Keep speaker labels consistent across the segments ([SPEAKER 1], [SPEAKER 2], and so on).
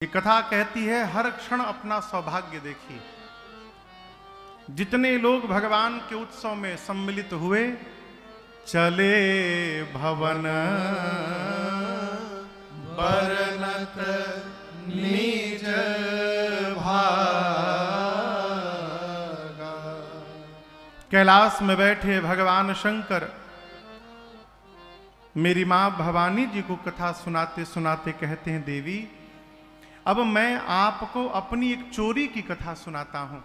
[SPEAKER 1] ये कथा कहती है हर क्षण अपना सौभाग्य देखिए। जितने लोग भगवान के उत्सव में सम्मिलित हुए, चले भवन बरनत निज भागा। कैलाश में बैठे भगवान शंकर मेरी मां भवानी जी को कथा सुनाते सुनाते कहते हैं, देवी अब मैं आपको अपनी एक चोरी की कथा सुनाता हूं।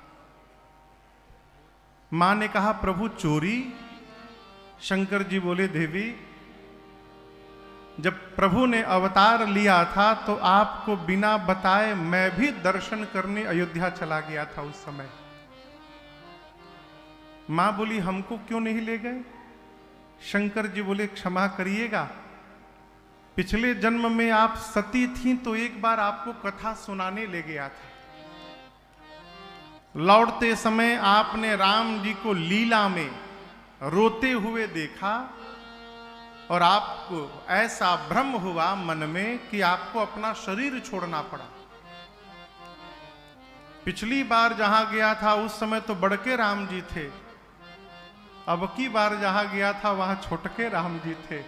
[SPEAKER 1] मां ने कहा, प्रभु चोरी? शंकर जी बोले, देवी जब प्रभु ने अवतार लिया था तो आपको बिना बताए मैं भी दर्शन करने अयोध्या चला गया था उस समय। मां बोली, हमको क्यों नहीं ले गए? शंकर जी बोले, क्षमा करिएगा, पिछले जन्म में आप सती थीं तो एक बार आपको कथा सुनाने ले गया था। लौटते समय आपने राम जी को लीला में रोते हुए देखा और आपको ऐसा भ्रम हुआ मन में कि आपको अपना शरीर छोड़ना पड़ा। पिछली बार जहां गया था उस समय तो बड़के राम जी थे, अब की बार जहां गया था वहां छोटके राम जी थे।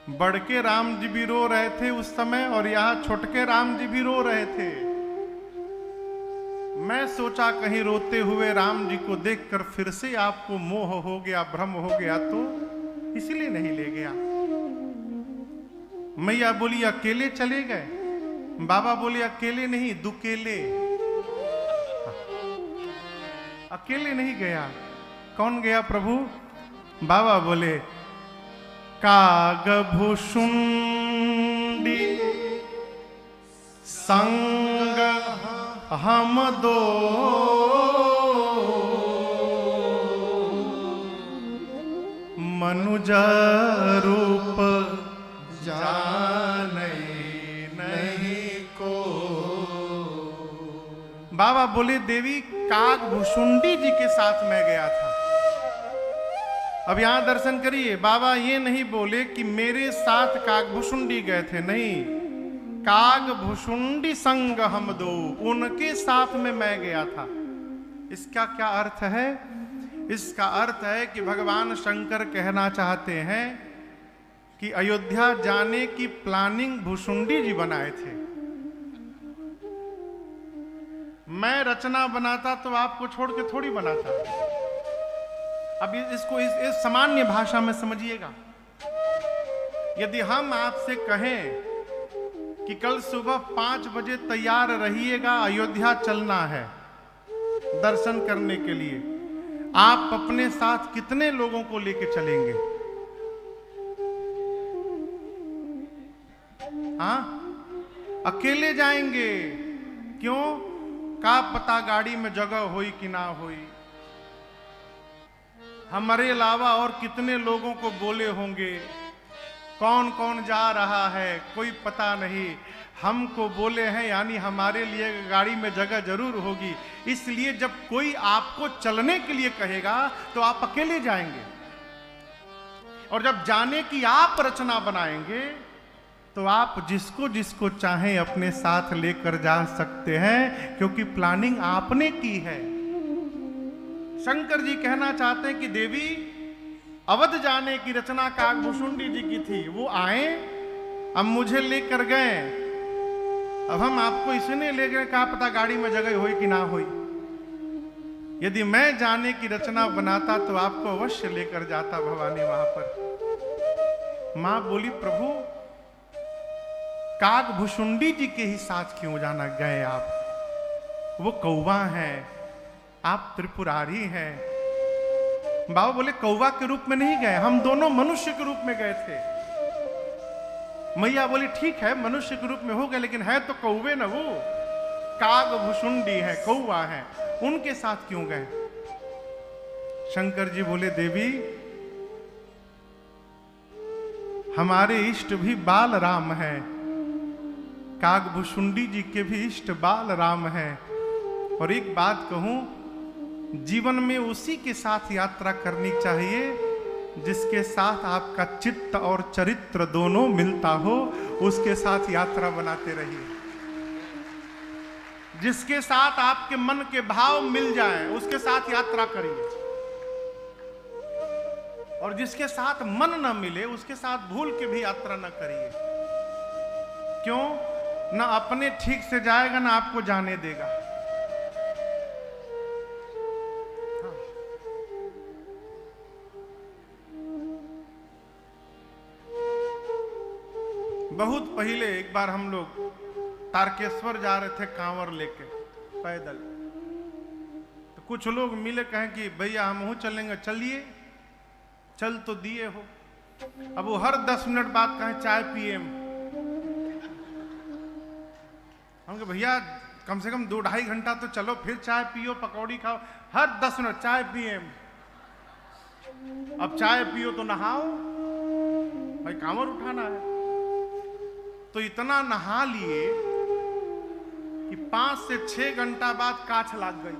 [SPEAKER 1] बड़के राम जी भी रो रहे थे उस समय और यहां छोटके राम जी भी रो रहे थे। मैं सोचा कहीं रोते हुए राम जी को देखकर फिर से आपको मोह हो गया, भ्रम हो गया, तो इसलिए नहीं ले गया। मैया बोली, अकेले चले गए? बाबा बोले, अकेले नहीं, दुकेले। अकेले नहीं गया, कौन गया प्रभु? बाबा बोले, कागभुषुंडी संग हम दो, मनुज रूप जाने नहीं को। बाबा बोले, देवी कागभुषुंडी जी के साथ मैं गया था। अब यहां दर्शन करिए, बाबा ये नहीं बोले कि मेरे साथ कागभुषुंडी गए थे, नहीं, कागभुषुंडी संग हम दो, उनके साथ में मैं गया था। इसका क्या अर्थ है? इसका अर्थ है कि भगवान शंकर कहना चाहते हैं कि अयोध्या जाने की प्लानिंग भुषुंडी जी बनाए थे। मैं रचना बनाता तो आपको छोड़ के थोड़ी बनाता। अब इसको इस सामान्य भाषा में समझिएगा। यदि हम आपसे कहें कि कल सुबह 5 बजे तैयार रहिएगा, अयोध्या चलना है दर्शन करने के लिए, आप अपने साथ कितने लोगों को लेके चलेंगे? हाँ, अकेले जाएंगे? क्यों? का पता गाड़ी में जगह होई कि ना होई, हमारे अलावा और कितने लोगों को बोले होंगे, कौन कौन जा रहा है कोई पता नहीं। हमको बोले हैं यानी हमारे लिए गाड़ी में जगह जरूर होगी। इसलिए जब कोई आपको चलने के लिए कहेगा तो आप अकेले जाएंगे, और जब जाने की आप रचना बनाएंगे तो आप जिसको जिसको चाहें अपने साथ लेकर जा सकते हैं, क्योंकि प्लानिंग आपने की है। शंकर जी कहना चाहते हैं कि देवी अवध जाने की रचना कागभुषुंडी जी की थी, वो आए, अब मुझे लेकर गए, अब हम आपको इसने ले गए, क्या पता गाड़ी में जगह हुई कि ना हुई। यदि मैं जाने की रचना बनाता तो आपको अवश्य लेकर जाता भवानी वहां पर। मां बोली, प्रभु कागभुषुंडी जी के ही साथ क्यों जाना गए आप? वो कौवा हैं, आप त्रिपुरारी हैं। बाबा बोले, कौवा के रूप में नहीं गए, हम दोनों मनुष्य के रूप में गए थे। मैया बोली, ठीक है मनुष्य के रूप में हो गए, लेकिन है तो कौवे ना, वो कागभुषुंडी है, कौवा है, उनके साथ क्यों गए? शंकर जी बोले, देवी हमारे इष्ट भी बाल राम है, कागभुषुंडी जी के भी इष्ट बाल राम है। और एक बात कहूं, जीवन में उसी के साथ यात्रा करनी चाहिए जिसके साथ आपका चित्त और चरित्र दोनों मिलता हो, उसके साथ यात्रा बनाते रहिए। जिसके साथ आपके मन के भाव मिल जाएं, उसके साथ यात्रा करिए। और जिसके साथ मन न मिले, उसके साथ भूल के भी यात्रा न करिए। क्यों? ना अपने ठीक से जाएगा, ना आपको जाने देगा। बहुत पहले एक बार हम लोग तारकेश्वर जा रहे थे कांवर लेके पैदल। तो कुछ लोग मिले, कहें कि भैया हम चलेंगे। चलिए, चल तो दिए हो। अब वो हर 10 मिनट बाद कहें चाय पिए। हम कहे भैया कम से कम 2-2.5 घंटा तो चलो, फिर चाय पियो, पकौड़ी खाओ। हर 10 मिनट चाय पिए। अब चाय पियो तो नहाओ, भाई कांवर उठाना है। तो इतना नहा लिए कि 5 से 6 घंटा बाद काछ लग गई।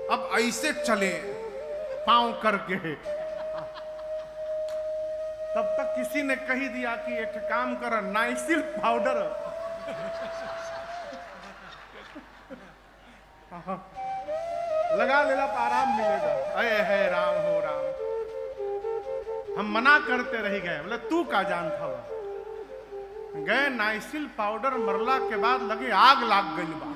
[SPEAKER 1] अब ऐसे चले पांव करके। तब तक किसी ने कही दिया कि एक काम कर, नाइसिल पाउडर लगा लेला तो आराम मिलेगा। अरे है राम हो राम। हम मना करते रह गए, बोले तू का जान था। गए, नाइसिल पाउडर मरला के बाद लगे आग लाग गई बा।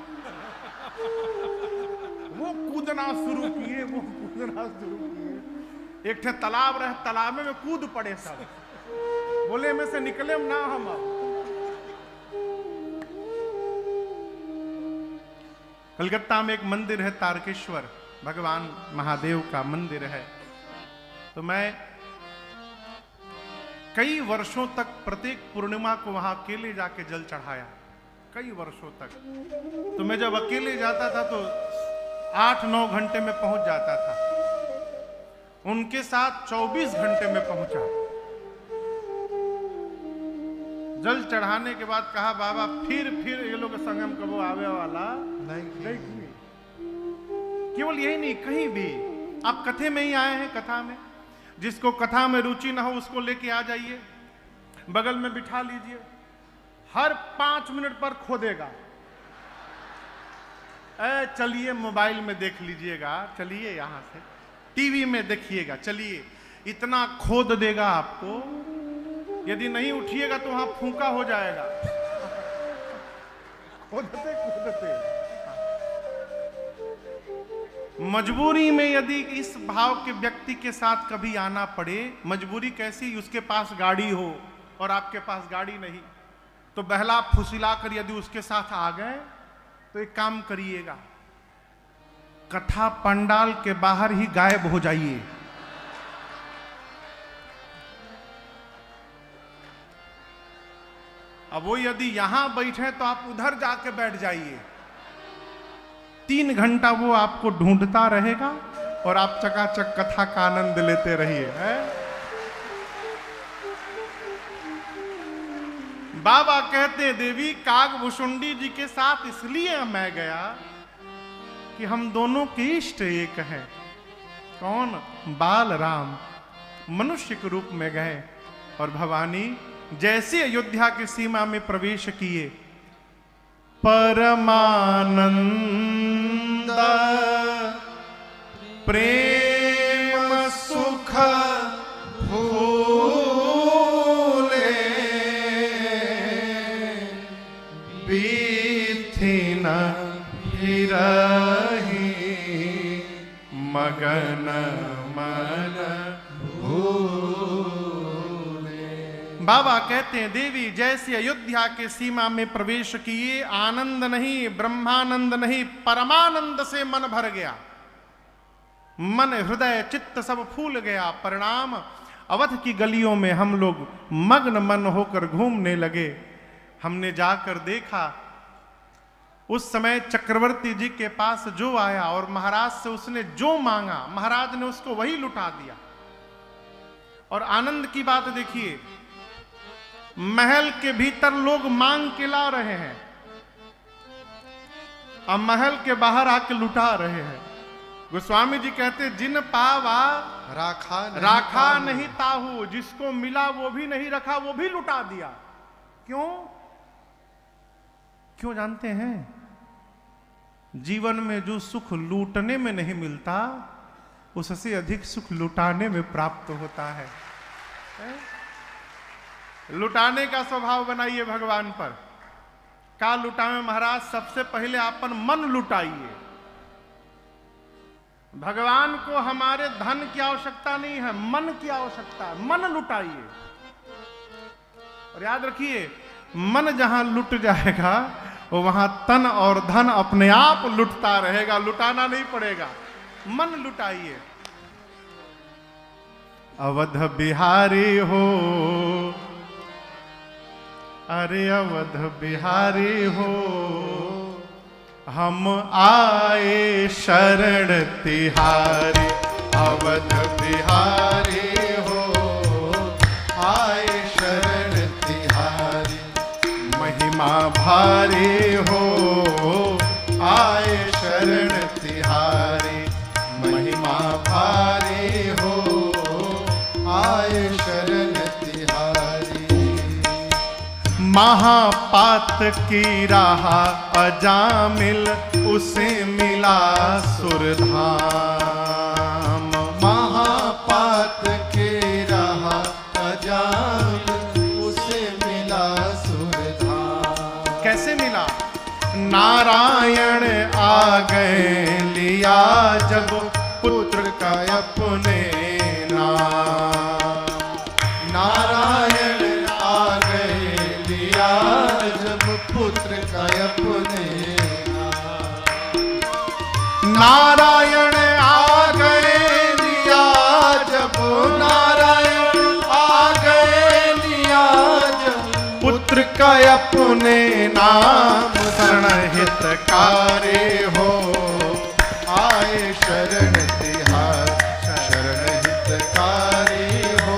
[SPEAKER 1] वो कूदना शुरू किए, वो कूदना शुरू किए। एक थे तालाब रहे, तालाब में कूद पड़े सब। बोले में से निकले ना हम। कलकत्ता में एक मंदिर है तारकेश्वर, भगवान महादेव का मंदिर है। तो मैं कई वर्षों तक प्रत्येक पूर्णिमा को वहां अकेले जाके जल चढ़ाया, कई वर्षों तक। तो मैं जब अकेले जाता था तो 8-9 घंटे में पहुंच जाता था। उनके साथ 24 घंटे में पहुंचा। जल चढ़ाने के बाद कहा बाबा फिर ये लोग संगम कबो आवे वाला नहीं। केवल यही नहीं, कहीं भी आप कथे में ही आए हैं, कथा में जिसको कथा में रुचि ना हो उसको लेके आ जाइए, बगल में बिठा लीजिए। हर 5 मिनट पर खोदेगा। चलिए मोबाइल में देख लीजिएगा, चलिए यहां से टीवी में देखिएगा, चलिए इतना खोद देगा आपको। यदि नहीं उठिएगा तो वहां फूंका हो जाएगा। खोदते खोदते मजबूरी में यदि इस भाव के व्यक्ति के साथ कभी आना पड़े, मजबूरी कैसी, उसके पास गाड़ी हो और आपके पास गाड़ी नहीं, तो बहला फुसिला कर यदि उसके साथ आ गए तो एक काम करिएगा, कथा पंडाल के बाहर ही गायब हो जाइए। अब वो यदि यहां बैठे तो आप उधर जाके बैठ जाइए। 3 घंटा वो आपको ढूंढता रहेगा और आप चकाचक कथा का आनंद लेते रहिए। बाबा कहते देवी कागभूषुंडी जी के साथ इसलिए मैं गया कि हम दोनों के इष्ट एक हैं। कौन? बाल राम मनुष्य के रूप में गए और भवानी जैसे अयोध्या की सीमा में प्रवेश किए, परमानंद प्रेम सुख फूले बीथिन हिरहि मगन मन बाबा कहते हैं देवी जैसे अयोध्या के सीमा में प्रवेश किए, आनंद नहीं, ब्रह्मानंद नहीं, परमानंद से मन भर गया। मन हृदय चित्त सब फूल गया। परिणाम अवध की गलियों में हम लोग मग्न मन होकर घूमने लगे। हमने जाकर देखा, उस समय चक्रवर्ती जी के पास जो आया और महाराज से उसने जो मांगा, महाराज ने उसको वही लुटा दिया। और आनंद की बात देखिए, महल के भीतर लोग मांग के ला रहे हैं, अब महल के बाहर आके लुटा रहे हैं। गोस्वामी जी कहते जिन पावा राखा नहीं ताहू, जिसको मिला वो भी नहीं रखा, वो भी लुटा दिया। क्यों? क्यों जानते हैं? जीवन में जो सुख लूटने में नहीं मिलता, उससे अधिक सुख लुटाने में प्राप्त होता है। लुटाने का स्वभाव बनाइए भगवान पर। का लुटावे महाराज? सबसे पहले अपन मन लुटाइए। भगवान को हमारे धन की आवश्यकता नहीं है, मन की आवश्यकता है। मन लुटाइए। और याद रखिए, मन जहां लुट जाएगा वो वहां तन और धन अपने आप लुटता रहेगा, लुटाना नहीं पड़ेगा। मन लुटाइए। अवध बिहारी हो, अरे अवध बिहारी हो, हम आए शरण तिहारी। अवध बिहारी हो, आए शरण तिहारी। महिमा भारी हो, आए शरण तिहारी। महिमा भारी हो, आए शरण तिहारी। महापात की राह अजामिल, उसे मिला सुरधाम। महापात की राह अजामिल, उसे मिला सुरधाम। कैसे मिला? नारायण आ गए लिया जब पुत्र का अपने नाम। नारायण आ गए लिया जब पुत्र का अपने नाम। नारायण आ गए लिया जब, नारायण आ गए लिया जब पुत्र का अपने नाम। शरण हितकारी हो, आए शरण तिहारी। शरण हितकारी हो,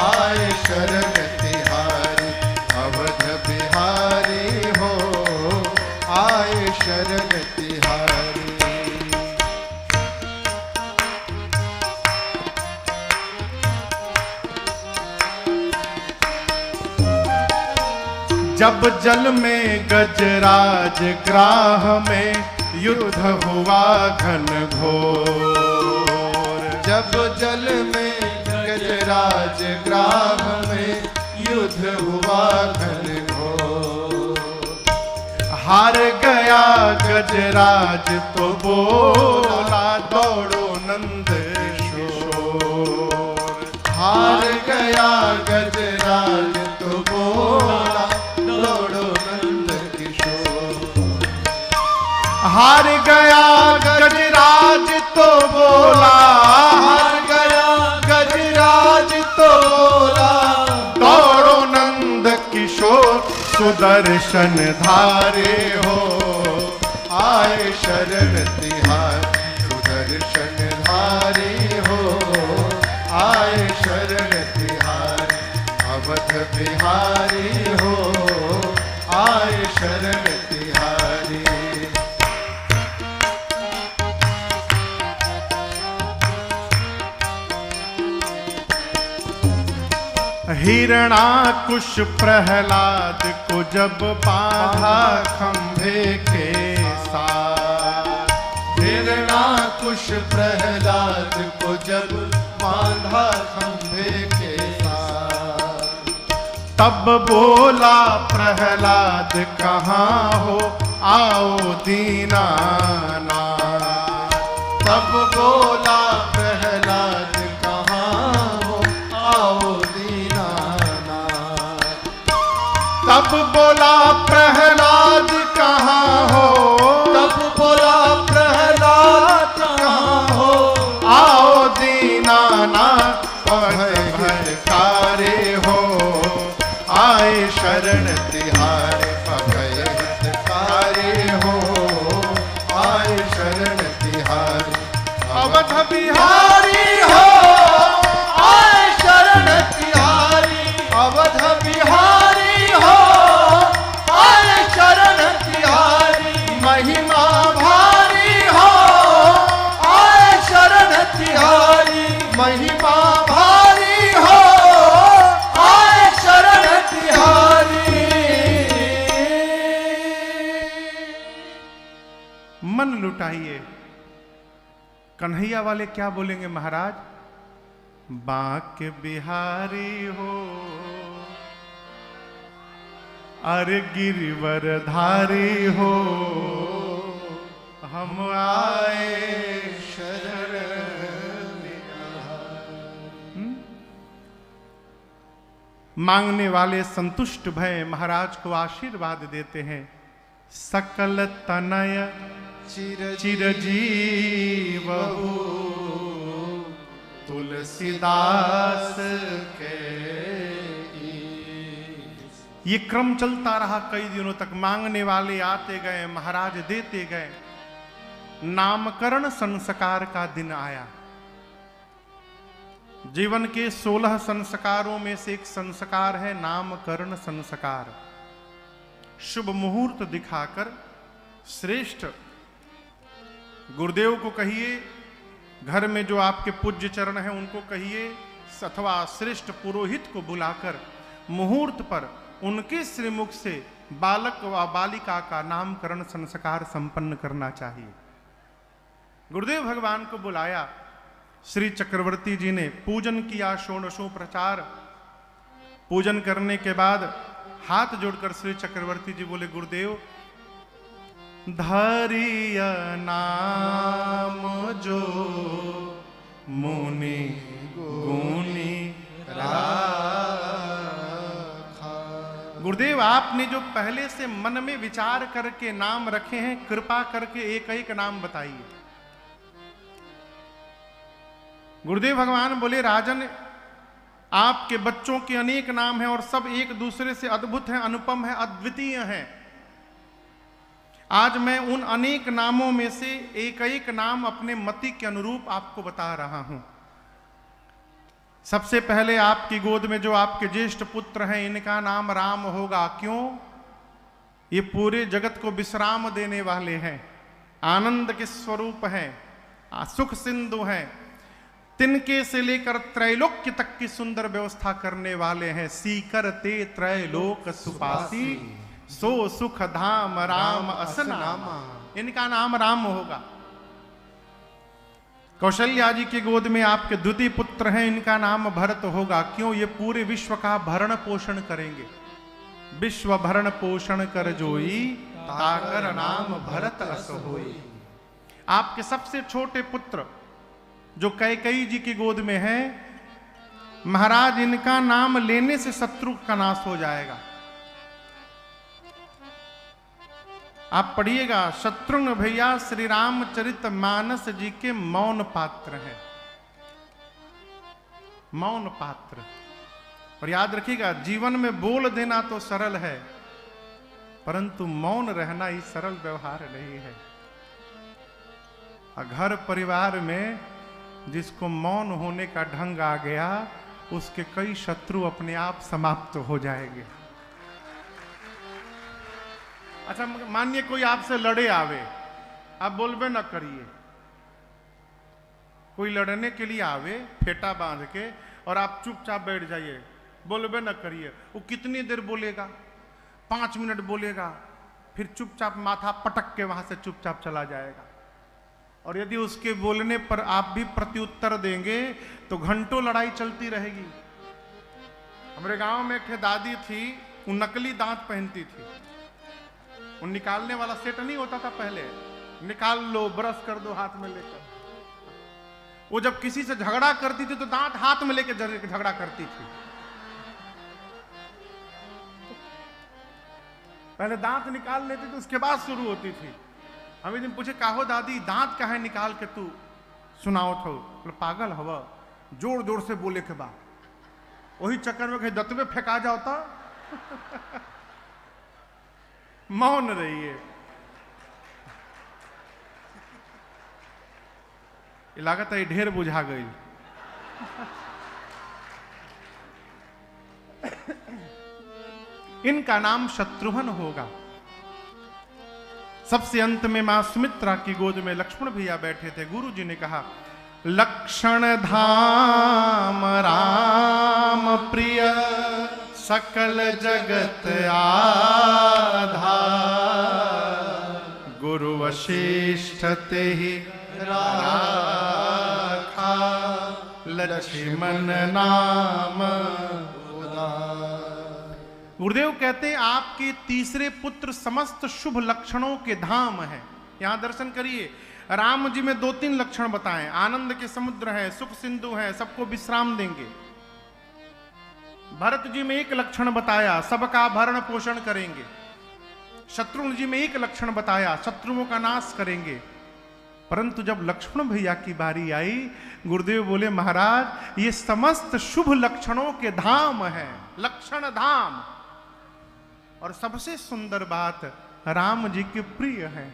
[SPEAKER 1] आए शरण तिहारी। अवध बिहारी हो, आए शरण तिहारी। जब जल में गजराज ग्राह में, युद्ध हुआ घन घोर। जब जल में गजराज ग्राह में, युद्ध हुआ घन घोर। हार गया गजराज तो बोला, दौड़ो नंद किशोर। हार गया गजराज तो बोला, दौड़ो नंद किशोर। हार गया गजराज तो बोला, हार गया गजराज तो बोला, दौड़ो नंद किशोर। सुदर्शन धारे हो, आए शरण तिहारी। सुदर्शन धारे हो, आए शरण तिहारी। अवध बिहारी हो, आए शरण तिहारी। हिरणाकुश प्रहलाद को जब बांधा खंभे के साथ। हिरणाकुश प्रहलाद को जब बांधा खंभे के साथ। तब बोला प्रहलाद कहाँ हो, आओ दीनानाथ। तब बोला प्रहलाद कहाँ हो, आओ दीनानाथ। तब बोला प्रहलाद कहाँ हो, तब बोला प्रहलाद कहाँ हो, आओ दीनानाथ। अभय भटकारे हो, आए शरण तिहारी। अभय हितकारी हो, आए शरण तिहारी। अवध बिहारी हो, आए शरण तिहारी। अवध बिहारी हो, आए शरण तिहारी। महिमा भारी हो, आए शरण तिहारी। कौशल्या वाले क्या बोलेंगे महाराज? बांके बिहारी हो अरे गिरिवरधारी हो, हम आए शरण। मांगने वाले संतुष्ट भय महाराज को आशीर्वाद देते हैं। सकल तनय चिरजीवहु तुलसीदास के। ये क्रम चलता रहा कई दिनों तक। मांगने वाले आते गए, महाराज देते गए। नामकरण संस्कार का दिन आया। जीवन के 16 संस्कारों में से एक संस्कार है नामकरण संस्कार। शुभ मुहूर्त दिखाकर श्रेष्ठ गुरुदेव को कहिए, घर में जो आपके पूज्य चरण हैं उनको कहिए, अथवा श्रेष्ठ पुरोहित को बुलाकर मुहूर्त पर उनके श्रीमुख से बालक व बालिका का नामकरण संस्कार संपन्न करना चाहिए। गुरुदेव भगवान को बुलाया। श्री चक्रवर्ती जी ने पूजन किया, षोडशोपचार पूजन करने के बाद हाथ जोड़कर श्री चक्रवर्ती जी बोले, गुरुदेव धरिय नाम जो मुनि गुनी राखा। गुरुदेव आपने जो पहले से मन में विचार करके नाम रखे हैं, कृपा करके एक एक नाम बताइए। गुरुदेव भगवान बोले, राजन आपके बच्चों के अनेक नाम हैं और सब एक दूसरे से अद्भुत हैं, अनुपम हैं, अद्वितीय हैं। आज मैं उन अनेक नामों में से एक एक नाम अपने मति के अनुरूप आपको बता रहा हूं। सबसे पहले आपकी गोद में जो आपके ज्येष्ठ पुत्र हैं, इनका नाम राम होगा। क्यों? ये पूरे जगत को विश्राम देने वाले हैं, आनंद के स्वरूप हैं, सुख सिंधु हैं, तिनके से लेकर त्रैलोक्य तक की सुंदर व्यवस्था करने वाले हैं। सीकर ते त्रैलोक सुपासी, सो सुख धाम राम असनामा। इनका नाम राम होगा। कौशल्या जी की गोद में आपके द्वितीय पुत्र हैं, इनका नाम भरत होगा। क्यों? ये पूरे विश्व का भरण पोषण करेंगे। विश्व भरण पोषण कर जोई, ताकर नाम भरत अस होई। आपके सबसे छोटे पुत्र जो कैकेयी जी की गोद में है, महाराज इनका नाम लेने से शत्रु का नाश हो जाएगा। आप पढ़िएगा, शत्रुघ्न भैया श्री रामचरित मानस जी के मौन पात्र हैं। मौन पात्र। और याद रखिएगा, जीवन में बोल देना तो सरल है, परंतु मौन रहना ही सरल व्यवहार नहीं है। घर परिवार में जिसको मौन होने का ढंग आ गया, उसके कई शत्रु अपने आप समाप्त हो जाएंगे। अच्छा, मानिए कोई आपसे लड़े आवे, आप बोलबे न करिए। कोई लड़ने के लिए आवे फेटा बांध के और आप चुपचाप बैठ जाइए, बोलबे न करिए। वो कितनी देर बोलेगा? 5 मिनट बोलेगा, फिर चुपचाप माथा पटक के वहां से चुपचाप चला जाएगा। और यदि उसके बोलने पर आप भी प्रत्युत्तर देंगे तो घंटों लड़ाई चलती रहेगी। हमारे गांव में एक दादी थी, वो नकली दांत पहनती थी। वो निकालने वाला सेट नहीं होता था पहले, निकाल लो, ब्रश कर दो हाथ में लेकर। वो जब किसी से झगड़ा करती थी तो दांत हाथ में लेकर झगड़ा करती थी। पहले दांत निकाल लेती थी, उसके बाद शुरू होती थी। हम एक दिन पूछे, काहो दादी दांत कहाँ निकाल के तू सुनाओ थो? बोले पागल हवा, जोर जोर से बोले के बाद वही चक्कर में कहीं दतवे फेंका जाओ तो मौन रहिए। लागत है ढेर बुझा गई। इनका नाम शत्रुघ्न होगा। सबसे अंत में मां सुमित्रा की गोद में लक्ष्मण भैया बैठे थे। गुरु जी ने कहा, लक्षण धाम राम प्रिय, सकल जगत आधार। गुरु वशिष्ठ ते ही राम लक्ष्मण नाम गुरुदेव कहते हैं आपके तीसरे पुत्र समस्त शुभ लक्षणों के धाम हैं। यहां दर्शन करिए, राम जी में 2-3 लक्षण बताएं। आनंद के समुद्र हैं, सुख सिंधु हैं, सबको विश्राम देंगे। भरत जी में 1 लक्षण बताया, सबका भरण पोषण करेंगे। शत्रुघ्न जी में 1 लक्षण बताया, शत्रुओं का नाश करेंगे। परंतु जब लक्ष्मण भैया की बारी आई, गुरुदेव बोले महाराज ये समस्त शुभ लक्षणों के धाम हैं, लक्षण धाम। और सबसे सुंदर बात, राम जी के प्रिय हैं।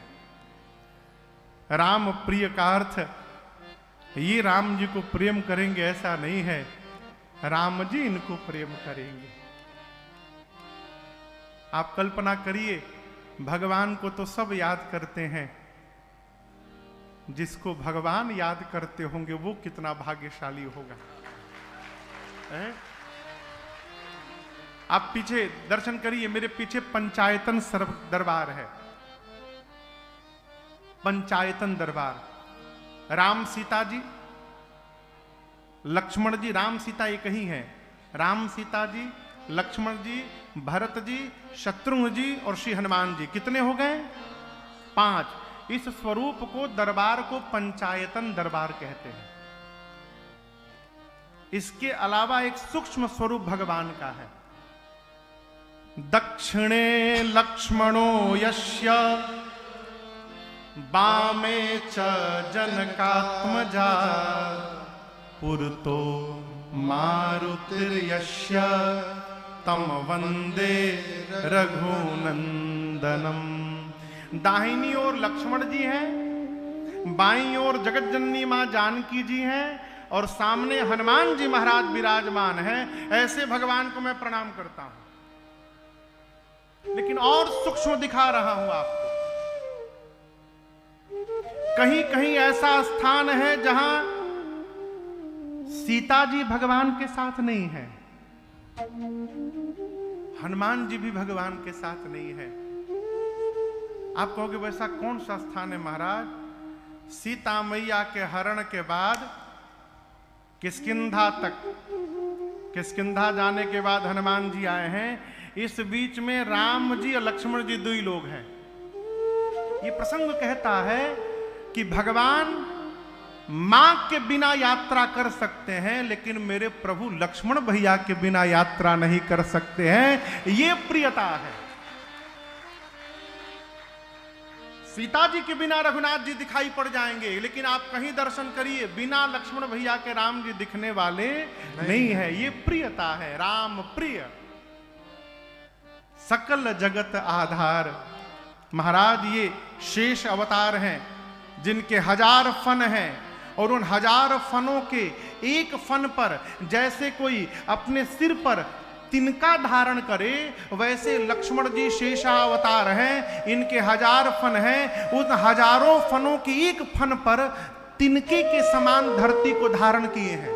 [SPEAKER 1] राम प्रिय का अर्थ ये राम जी को प्रेम करेंगे ऐसा नहीं है, राम जी इनको प्रेम करेंगे। आप कल्पना करिए, भगवान को तो सब याद करते हैं, जिसको भगवान याद करते होंगे वो कितना भाग्यशाली होगा। आप पीछे दर्शन करिए, मेरे पीछे पंचायतन दरबार है। पंचायतन दरबार, राम सीता जी, लक्ष्मण जी, राम सीता एक ही हैं। राम सीता जी, लक्ष्मण जी, भरत जी, शत्रुघ्न जी और श्री हनुमान जी, कितने हो गए? 5। इस स्वरूप को, दरबार को पंचायतन दरबार कहते हैं। इसके अलावा एक सूक्ष्म स्वरूप भगवान का है। दक्षिणे लक्ष्मणो यस्य बामे च जनकात्मजा पुरतो मारुतिर्यस्य तम वंदे रघुनंदनम। दाहिनी ओर लक्ष्मण जी हैं, बाईं ओर जगत जननी मां जानकी जी हैं और सामने हनुमान जी महाराज विराजमान हैं। ऐसे भगवान को मैं प्रणाम करता हूं। लेकिन और सूक्ष्म दिखा रहा हूं आपको। कहीं कहीं ऐसा स्थान है जहां सीता जी भगवान के साथ नहीं है, हनुमान जी भी भगवान के साथ नहीं है। आप कहोगे वैसा कौन सा स्थान है महाराज? सीता मैया के हरण के बाद किष्किंधा तक, किष्किंधा जाने के बाद हनुमान जी आए हैं। इस बीच में राम जी और लक्ष्मण जी 2 ही लोग हैं। ये प्रसंग कहता है कि भगवान मां के बिना यात्रा कर सकते हैं, लेकिन मेरे प्रभु लक्ष्मण भैया के बिना यात्रा नहीं कर सकते हैं। ये प्रियता है। सीता जी के बिना रघुनाथ जी दिखाई पड़ जाएंगे, लेकिन आप कहीं दर्शन करिए, बिना लक्ष्मण भैया के राम जी दिखने वाले नहीं है। ये प्रियता है, राम प्रिय, सकल जगत आधार। महाराज ये शेष अवतार हैं जिनके 1000 फन हैं, और उन 1000 फनों के एक फन पर जैसे कोई अपने सिर पर तिनका धारण करे, वैसे लक्ष्मण जी शेषावतार हैं। इनके 1000 फन हैं, उन हजारों फनों के एक फन पर तिनके के समान धरती को धारण किए हैं।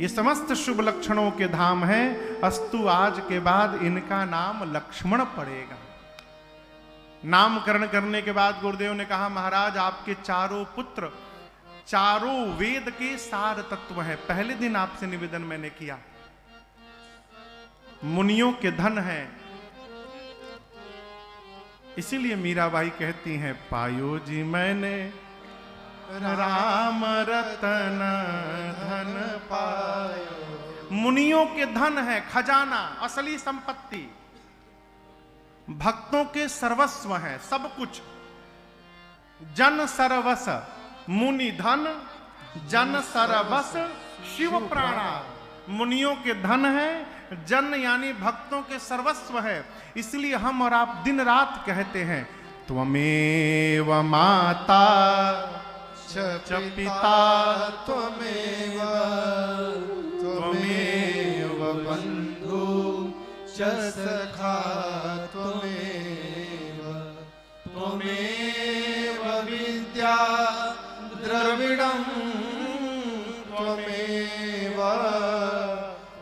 [SPEAKER 1] ये समस्त शुभ लक्षणों के धाम हैं। अस्तु आज के बाद इनका नाम लक्ष्मण पड़ेगा। नामकरण करने के बाद गुरुदेव ने कहा महाराज आपके 4 पुत्र चारों वेद के सार तत्व हैं। पहले दिन आपसे निवेदन मैंने किया, मुनियों के धन हैं। इसीलिए मीराबाई कहती हैं पायो जी मैंने राम रतन धन पायो। मुनियों के धन है, खजाना, असली संपत्ति, भक्तों के सर्वस्व है, सब कुछ। जन सर्वस मुनि धन, जन सरबस शिव प्राणा। मुनियों के धन है, जन यानी भक्तों के सर्वस्व है। इसलिए हम और आप दिन रात कहते हैं त्वमेव माता च पिता त्वमेव त्वमेव बंधु च सखा त्वमेव त्वमेव विद्या द्रविणं त्वमेव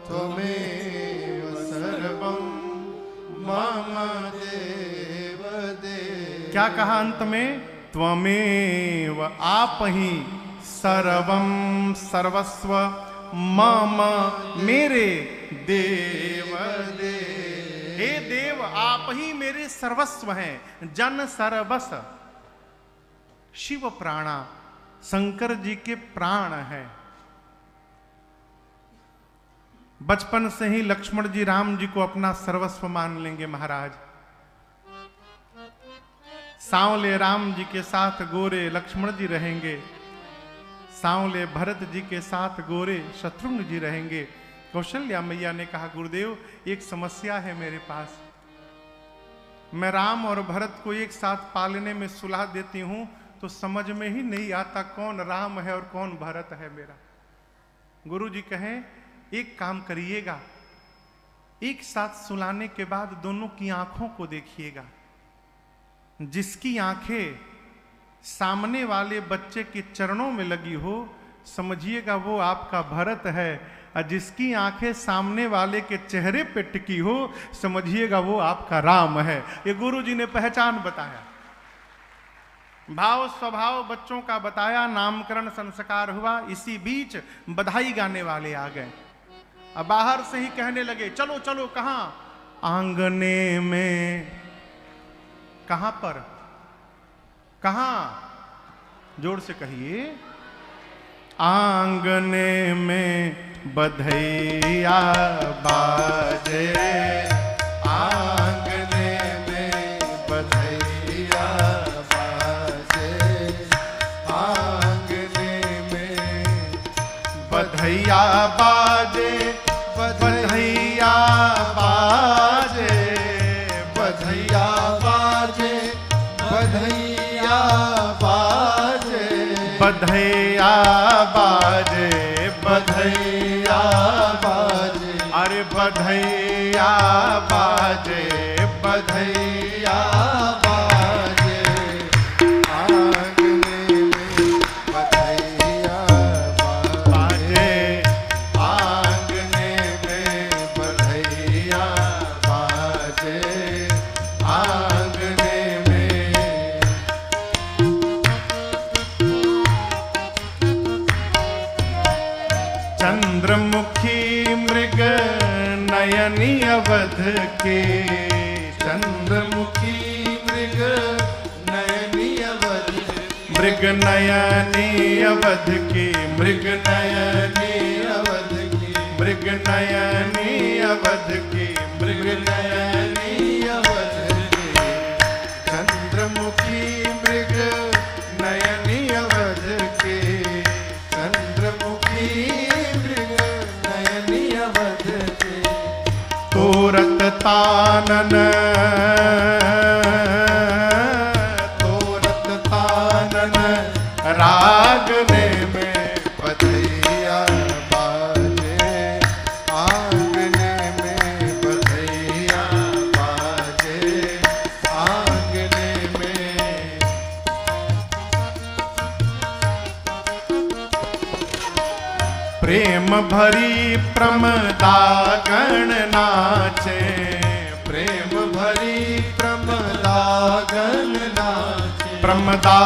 [SPEAKER 1] त्वमेव सर्वं मम देव देव। क्या कहा अंत में? त्वमेव आप ही सर्वम सर्वस्व मम मेरे देव देव। हे देव, आप ही मेरे सर्वस्व हैं। जन सरबस, शिव प्राणा, शंकर जी के प्राण है। बचपन से ही लक्ष्मण जी राम जी को अपना सर्वस्व मान लेंगे महाराज। सांवले राम जी के साथ गोरे लक्ष्मण जी रहेंगे, सांवले भरत जी के साथ गोरे शत्रुघ्न जी रहेंगे। कौशल्या मैया ने कहा, गुरुदेव एक समस्या है मेरे पास। मैं राम और भरत को एक साथ पालने में सुलह देती हूं तो समझ में ही नहीं आता कौन राम है और कौन भरत है मेरा। गुरु जी कहें, एक काम करिएगा, एक साथ सुलाने के बाद दोनों की आंखों को देखिएगा। जिसकी आंखें सामने वाले बच्चे के चरणों में लगी हो, समझिएगा वो आपका भरत है। और जिसकी आंखें सामने वाले के चेहरे पे टिकी हो, समझिएगा वो आपका राम है। ये गुरु जी ने पहचान बताया। भाव स्वभाव बच्चों का बताया, नामकरण संस्कार हुआ। इसी बीच बधाई गाने वाले आ गए। अब बाहर से ही कहने लगे, चलो चलो। कहां? आंगने में। कहां पर? कहां? जोर से कहिए। आंगने में बधैया बाजे, आंगने में बधैया बाजे, आंगने में बधैया बाजे, बधैया बाजे, बधैया बाजे, बधैया बाजे, बधैया बाजे, बधैया बाजे, अरे बधैया बाजे, बधैया बाजे, आंगने में बधैया बाजे, आंगने में बधैया बाजे, आंगने में। चंद्रमुखी मृग नयनी अवध के, चंद्रमुखी मृग नयनी अवध, मृग नयनी अवध की, मृग नयनी अवध की, मृग नयनी अवध की, मृग नयनी अवध की। चंद्रमुखी मृग नयनी अवध के, चंद्रमुखी तोरत तानन, तोरत तानन रागने में बधैया बाजे, आंगने में बधैया बाजे, आंगने में। प्रेम भरी प्रमदा गण नाचे, प्रेम भरी प्रमदा गण नाचे, प्रमदा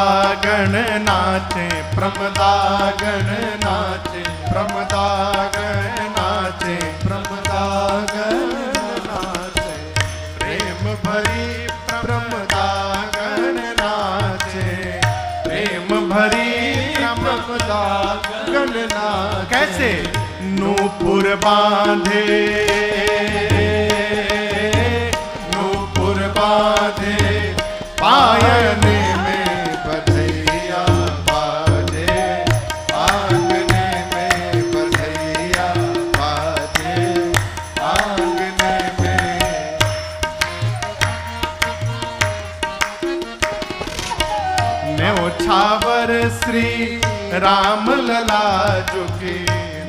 [SPEAKER 1] गण नाचे, प्रमदा गण नाचे, प्रमदा गण नाचे, प्रमदा गण नाचे। प्रेम भरी प्रमदा गण नाचे, प्रेम भरी प्रमदा गण नाचे। कैसे? नूपुर बांधे, नूपुर बांधे, पायने में बधैया बाजे, आंगने में बधैया बाजे, आंगने में। न्योछावर श्री राम लला झुकी,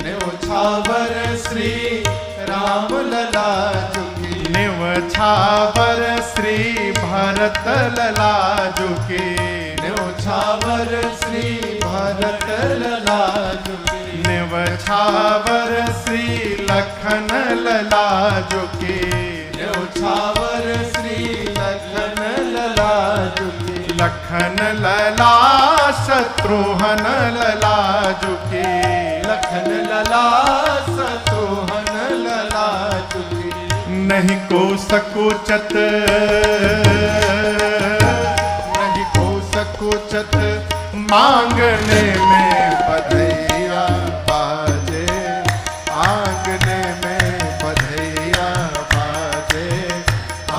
[SPEAKER 1] न्योछावर श्री राम लला झुकी, न्योछावर श्री भरत लला झुकी, न्योछावर श्री भरत लला झुकी, न्योछावर श्री लखन लला झुकी, न्योछावर श्री लखन लला झुकी, लखन लला शत्रुघ्न लला झुकी,
[SPEAKER 2] लखन लला शत्रुघ्न लला झुकी।
[SPEAKER 1] नहीं को सकुचत,
[SPEAKER 2] नहीं को सकुचत
[SPEAKER 1] मांगने में
[SPEAKER 2] बधैया बाजे, आंगने में बधैया बाजे,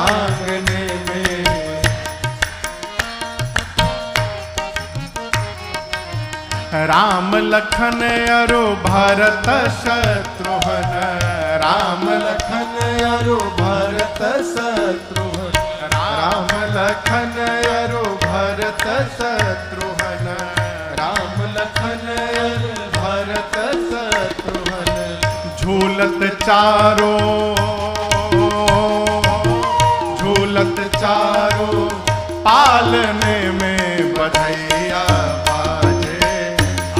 [SPEAKER 2] आंगने में।
[SPEAKER 1] राम लखन अरु भरत शत्रुघ्न, राम
[SPEAKER 2] लखन अरु भरत शत्रुघ्न,
[SPEAKER 1] राम
[SPEAKER 2] लखन अरु भरत शत्रुघ्न, राम लखन अरु भरत शत्रुघ्न।
[SPEAKER 1] झूलत चारों, झूलत चारों पालने में बधैया बाजे,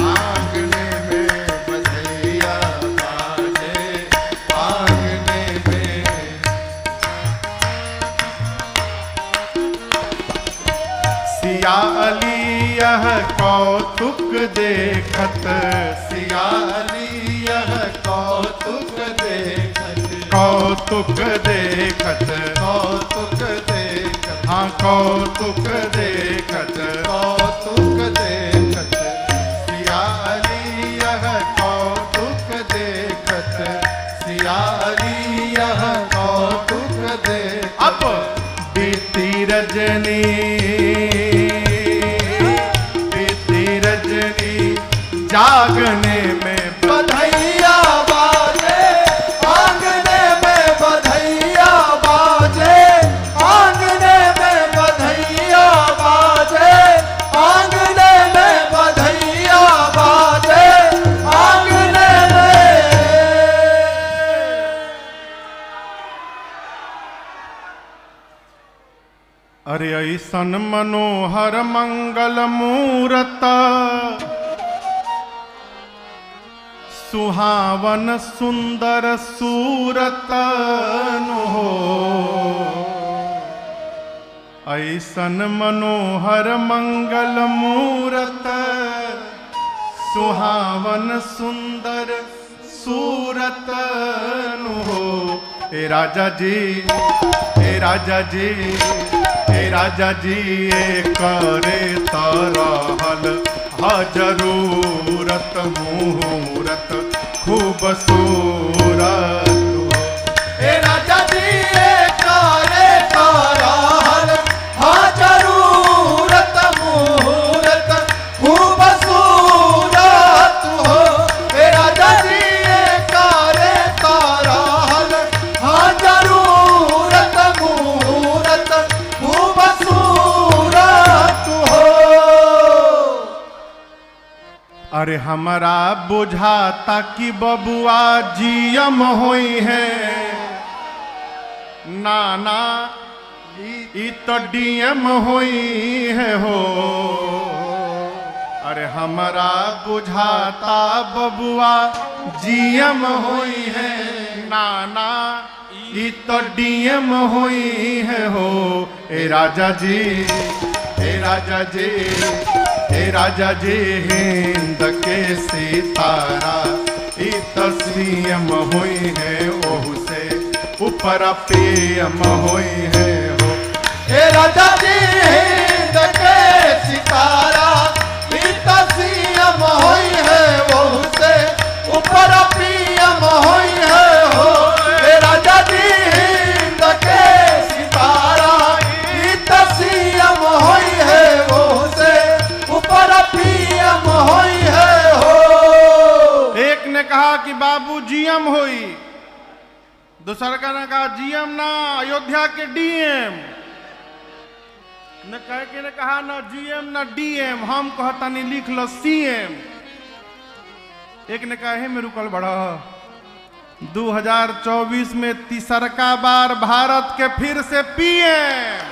[SPEAKER 2] आंगने में बधैया बाजे, आंगने में।
[SPEAKER 1] सिया अली यह कौतुक देखत,
[SPEAKER 2] सिया अली यह कौतुक देखत,
[SPEAKER 1] कौतुक देखत,
[SPEAKER 2] कौतुक देखत,
[SPEAKER 1] हाँ कौतुक देखत,
[SPEAKER 2] कौतुक देखत। सिया अली यह कौतुक देखत, सिया अली यह कौतुक देखत।
[SPEAKER 1] अब बीती रजनी, बीती रजनी जागने में
[SPEAKER 2] बधैया बाजे, आंगने में बधैया बाजे, आंगने में बधैया बाजे, आंगने में बधैया बाजे, आंगने में।
[SPEAKER 1] अरे ऐसन मनोहर मंगल मूरत, सुहावन सुंदर सूरत हो। ऐसन मनोहर मंगल मूरत, सुहावन सुंदर सूरत हो। ए राजा जी, ए राजा जी, ए राजा जी ए करे तरहल हा जरूरत मुहूर्त खूबसूरत हो।
[SPEAKER 2] ए राजा जी ए करे ताराल, हाँ जरूरत मुहूर्त खूबसूरत हो। ए राजा जी ए करे ताराल, हाँ जरूरत मुहूर्त खूबसूरत हो।
[SPEAKER 1] अरे हमारा बुझाता कि बबुआ जीएम होई है, नाना ई तो डीएम होई है हो। अरे हमारा बुझाता बबुआ जीएम होई है, नाना ई तो डीएम होई है हो। ए राजा जी, ए राजा जी, हे राजा जी हिंद के सितारा ई तस्वीम हुई है, ओहू से ऊपर पीएम हुई है हो।
[SPEAKER 2] हे राजा जी हिंद के सितारा ई तस्वीम हुई है, ओहू से ऊपर पीएम हुई है हो। हे राजा जी हिंद के सितारा ई तस्वीम हुई है, ओहू से ऊपर पीएम हुई है हो।
[SPEAKER 1] एक ने कहा कि बाबू जीएम हुई, दूसरा का ने कहा जीएम ना अयोध्या के डीएम, न कह के ने कहा ना जीएम ना डीएम, हम कहता नहीं लिख लो सीएम। एक ने कहा हे में रुकल बड़ा 2024 में तीसरका बार भारत के फिर से पीएम।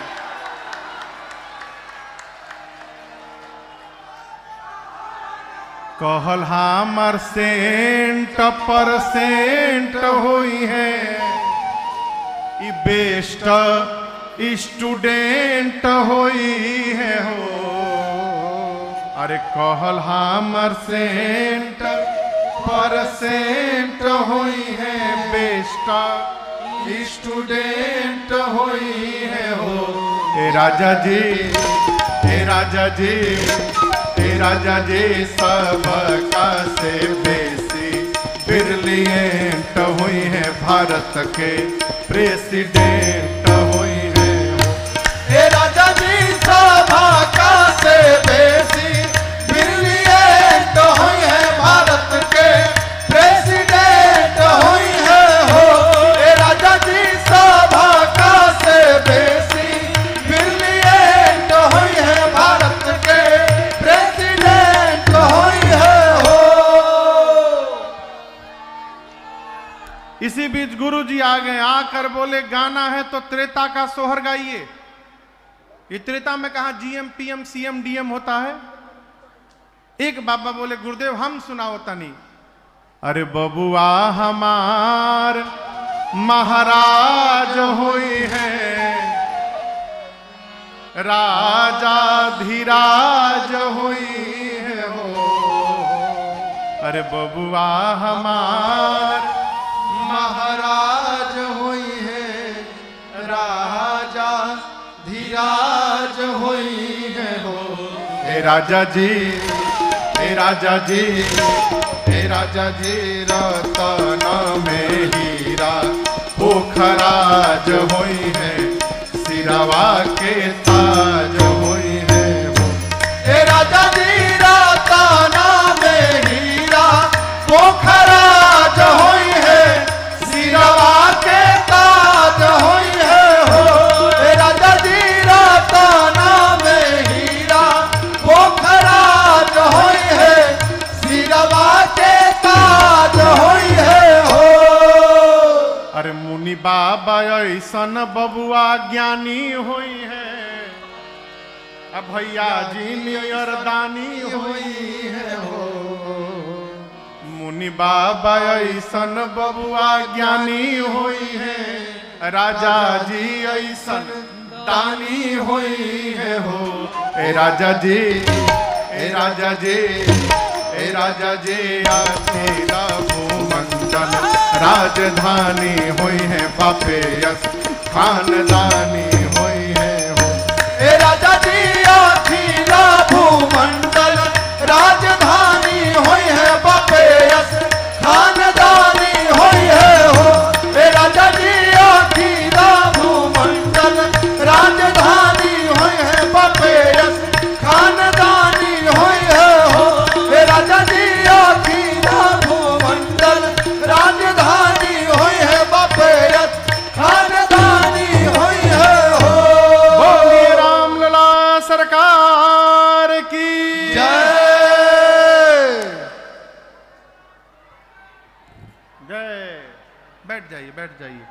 [SPEAKER 1] कहल हमर सेंट परसेंट हुई है, ई बेस्ट स्टूडेंट होई है हो। अरे कहल हमर सेंटर परसेंट होई है बेस्टा स्टूडेंट होई है हो। ए राजा जी, ए राजा जी, ए राजा जी, सबका से बेसी ब्रिलियंट हुई है भारत के प्रेसिडेंट हुई है हो।
[SPEAKER 2] ए राजा जी सबका से बेसी ब्रिलियंट हुई है भारत के प्रेसिडेंट हुई है हो। ए राजा जी सबका से बेसी ब्रिलियंट हुई है भारत के प्रेसिडेंट हुई है हो।
[SPEAKER 1] इसी बीच गुरु जी आ गए, आकर बोले गाना है तो त्रेता का सोहर गाइए। ये त्रेता में कहा जीएम पीएम सीएम डीएम होता है। एक बाबा बोले गुरुदेव हम सुनाओ तनी। अरे बबुआ हमार महाराज हुई है, राजा धीराज हुई है हो। अरे बबुआ हमार
[SPEAKER 2] महाराज हुई है, राजा धीराज हुई है हो।
[SPEAKER 1] ए राजा जी, ए राजा जी,
[SPEAKER 2] ए राजा जी
[SPEAKER 1] रतन में हीरा पोखराज हुई है, सिरवा के ताज हुई है वो।
[SPEAKER 2] ए राजा जी रतन में हीरा पोखराज हुई है, सिरवा के ताज हुई है हो। ए राजा जी रतन में हीरा पोखराज हुई है, सिरवा के ताज हुई है हो।
[SPEAKER 1] अरे मुनि बाबा ऐसन बबुआ ज्ञानी हुई है, अब भैया जी नियरदानी हुई है हो। मुनि बाबा ऐसन बबुआ ज्ञानी हुई है, राजा जी ऐसन दानी हुई है हो। ए राजा जी, ए राजा जी, ए राजा जी, अकेला भूमंडल राजधानी हुई है, पापेयस खानदानी हुई है हो।
[SPEAKER 2] ए राजा जी अखिला भूमंडल राजधानी हुई है, पापेयस खानदानी हुई है हो। ए राजा जी अखिला भूमंडल राजधानी हुई है, पापेयस खानदानी हुई है हो। ए राजा जी अखिला भूमंडल राजधानी हुई है, पापेयस खानदानी हुई है हो।
[SPEAKER 1] बोलिए रामलला सरकार की
[SPEAKER 2] जय।
[SPEAKER 1] जय। बैठ जाइए, बैठ जाइए।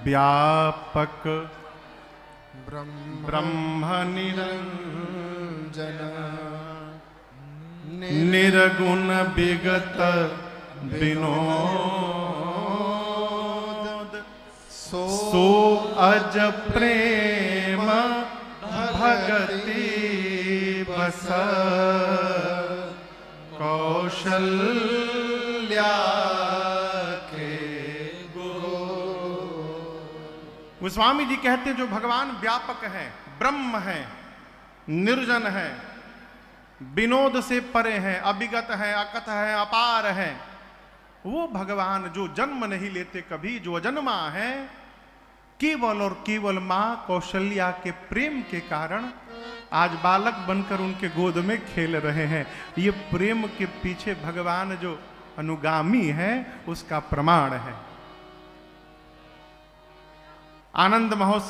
[SPEAKER 1] व्यापक ब्रह्म निरंजन निर्गुण विगत विनोद, सो अज प्रेम भगति बस कौशल्या के गोस्वामी जी कहते हैं जो भगवान व्यापक है, ब्रह्म है, निर्जन है, विनोद से परे हैं, अविगत हैं, अकथ हैं, अपार हैं, वो भगवान जो जन्म नहीं लेते कभी, जो अजन्मा है, केवल और केवल मां कौशल्या के प्रेम के कारण आज बालक बनकर उनके गोद में खेल रहे हैं। ये प्रेम के पीछे भगवान जो अनुगामी है उसका प्रमाण है। आनंद महोत्सव